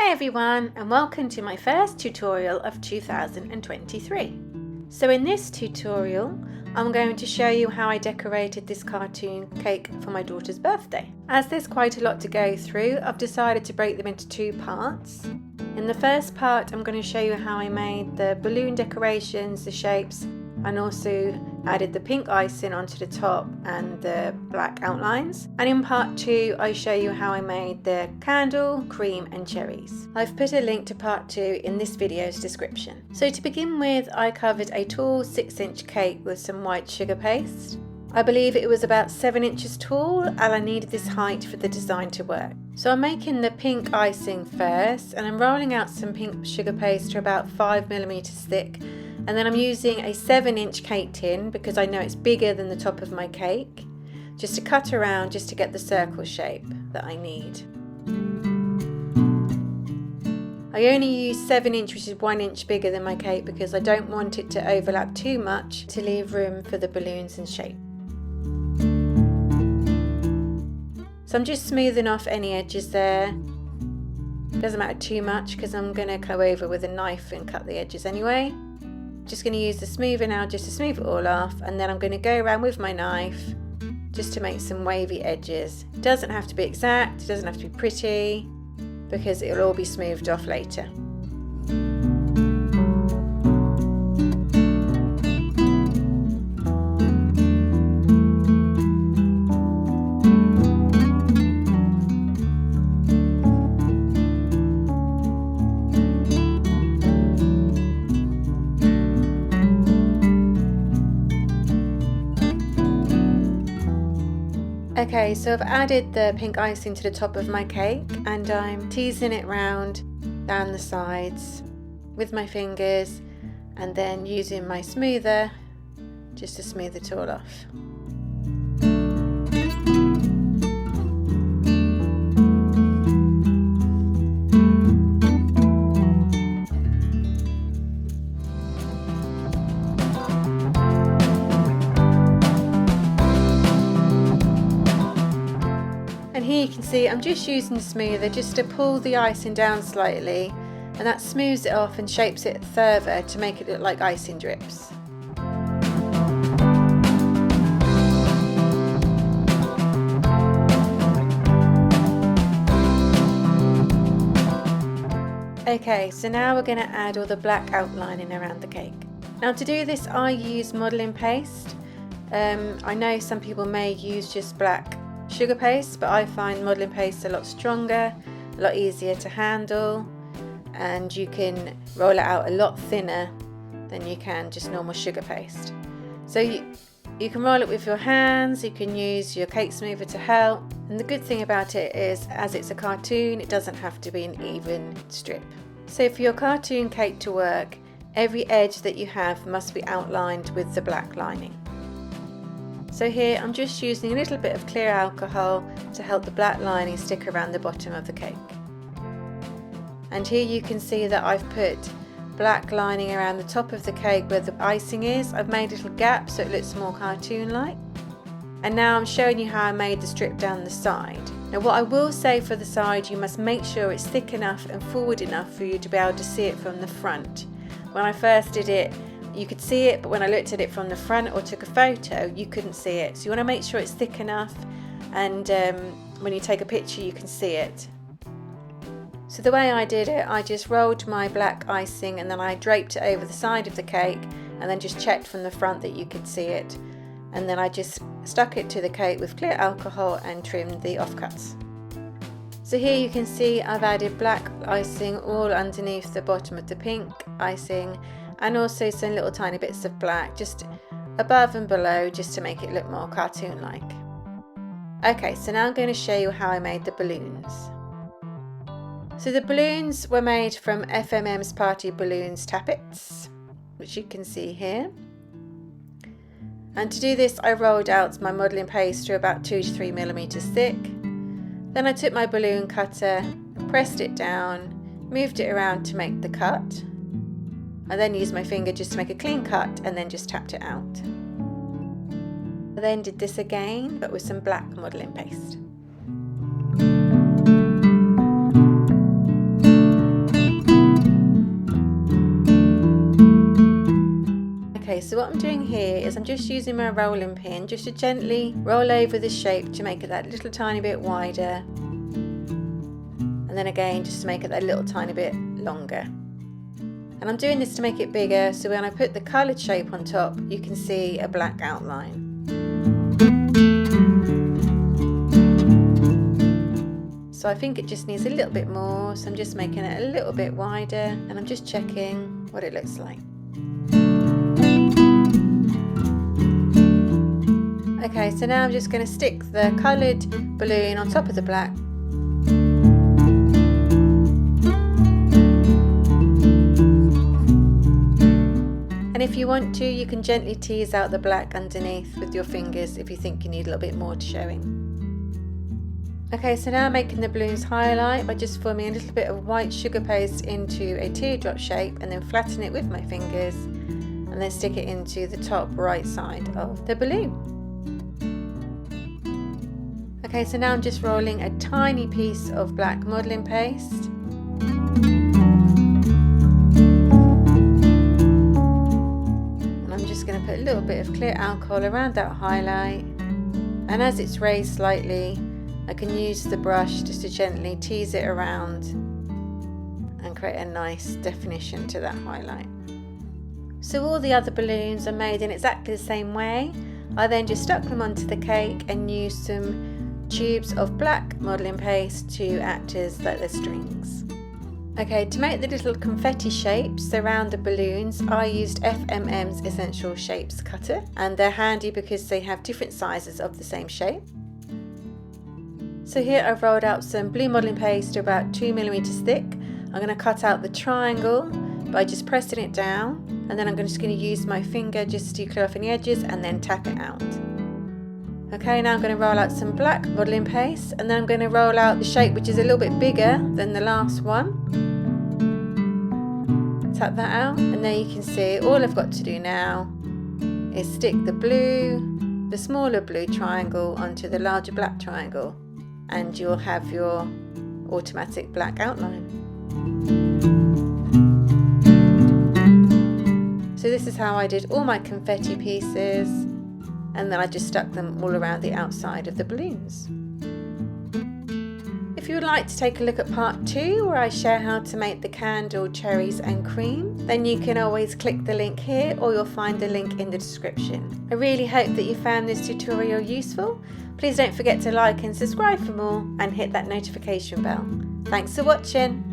Hey everyone, and welcome to my first tutorial of 2023. So in this tutorial, I'm going to show you how I decorated this cartoon cake for my daughter's birthday. As there's quite a lot to go through, I've decided to break them into two parts. In the first part, I'm going to show you how I made the balloon decorations, the shapes, and also added the pink icing onto the top and the black outlines. And in part 2, I show you how I made the candle, cream and cherries. I've put a link to part 2 in this video's description. So to begin with, I covered a tall 6-inch cake with some white sugar paste. I believe it was about 7 inches tall, and I needed this height for the design to work. So I'm making the pink icing first, and I'm rolling out some pink sugar paste to about 5mm thick. And then I'm using a 7-inch cake tin because I know it's bigger than the top of my cake, just to cut around just to get the circle shape that I need. I only use 7-inch, which is 1 inch bigger than my cake, because I don't want it to overlap too much to leave room for the balloons and shape. So I'm just smoothing off any edges there. Doesn't matter too much because I'm going to go over with a knife and cut the edges anyway. Just going to use the smoother now just to smooth it all off, and then I'm going to go around with my knife just to make some wavy edges. It doesn't have to be exact, it doesn't have to be pretty, because it'll all be smoothed off later. Okay, so I've added the pink icing to the top of my cake, and I'm teasing it round down the sides with my fingers, and then using my smoother just to smooth it all off. And here you can see I'm just using the smoother just to pull the icing down slightly, and that smooths it off and shapes it further to make it look like icing drips. Okay, so now we're going to add all the black outlining around the cake. Now to do this I use modelling paste. I know some people may use just black sugar paste, but I find modelling paste a lot stronger, a lot easier to handle, and you can roll it out a lot thinner than you can just normal sugar paste. So you can roll it with your hands, you can use your cake smoother to help, and the good thing about it is, as it's a cartoon, it doesn't have to be an even strip. So for your cartoon cake to work, every edge that you have must be outlined with the black lining. So here I'm just using a little bit of clear alcohol to help the black lining stick around the bottom of the cake. And here you can see that I've put black lining around the top of the cake where the icing is. I've made little gaps so it looks more cartoon-like. And now I'm showing you how I made the strip down the side. Now what I will say for the side, you must make sure it's thick enough and forward enough for you to be able to see it from the front. When I first did it, you could see it, but when I looked at it from the front or took a photo, you couldn't see it. So you want to make sure it's thick enough, and when you take a picture you can see it. So the way I did it, I just rolled my black icing and then I draped it over the side of the cake, and then just checked from the front that you could see it, and then I just stuck it to the cake with clear alcohol and trimmed the offcuts. So here you can see I've added black icing all underneath the bottom of the pink icing, and also some little tiny bits of black just above and below, just to make it look more cartoon-like. Okay, so now I'm going to show you how I made the balloons. So the balloons were made from FMM's Party Balloons tappets, which you can see here. And to do this I rolled out my modelling paste to about 2 to 3mm thick. Then I took my balloon cutter, pressed it down, moved it around to make the cut. I then used my finger just to make a clean cut, and then just tapped it out. I then did this again, but with some black modelling paste. So what I'm doing here is I'm just using my rolling pin just to gently roll over the shape to make it that little tiny bit wider. And then again, just to make it that little tiny bit longer. And I'm doing this to make it bigger, so when I put the coloured shape on top, you can see a black outline. So I think it just needs a little bit more, so I'm just making it a little bit wider, and I'm just checking what it looks like. Okay, so now I'm just going to stick the coloured balloon on top of the black. And if you want to, you can gently tease out the black underneath with your fingers if you think you need a little bit more showing. Okay, so now I'm making the balloons highlight by just forming a little bit of white sugar paste into a teardrop shape and then flatten it with my fingers and then stick it into the top right side of the balloon. Okay, so now I'm just rolling a tiny piece of black modelling paste. Put a little bit of clear alcohol around that highlight, and as it's raised slightly I can use the brush just to gently tease it around and create a nice definition to that highlight. So all the other balloons are made in exactly the same way. I then just stuck them onto the cake and used some tubes of black modelling paste to act as like the strings. Okay, to make the little confetti shapes around the balloons, I used FMM's Essential Shapes Cutter, and they're handy because they have different sizes of the same shape. So here I've rolled out some blue modelling paste about 2mm thick. I'm going to cut out the triangle by just pressing it down, and then I'm just going to use my finger just to clear off any edges and then tap it out. Okay, now I'm going to roll out some black modelling paste, and then I'm going to roll out the shape which is a little bit bigger than the last one. Tap that out, and there you can see all I've got to do now is stick the smaller blue triangle onto the larger black triangle, and you'll have your automatic black outline. So this is how I did all my confetti pieces, and then I just stuck them all around the outside of the balloons. If you would like to take a look at part 2 where I share how to make the candle cherries and cream, then you can always click the link here, or you'll find the link in the description. I really hope that you found this tutorial useful. Please don't forget to like and subscribe for more, and hit that notification bell. Thanks for watching.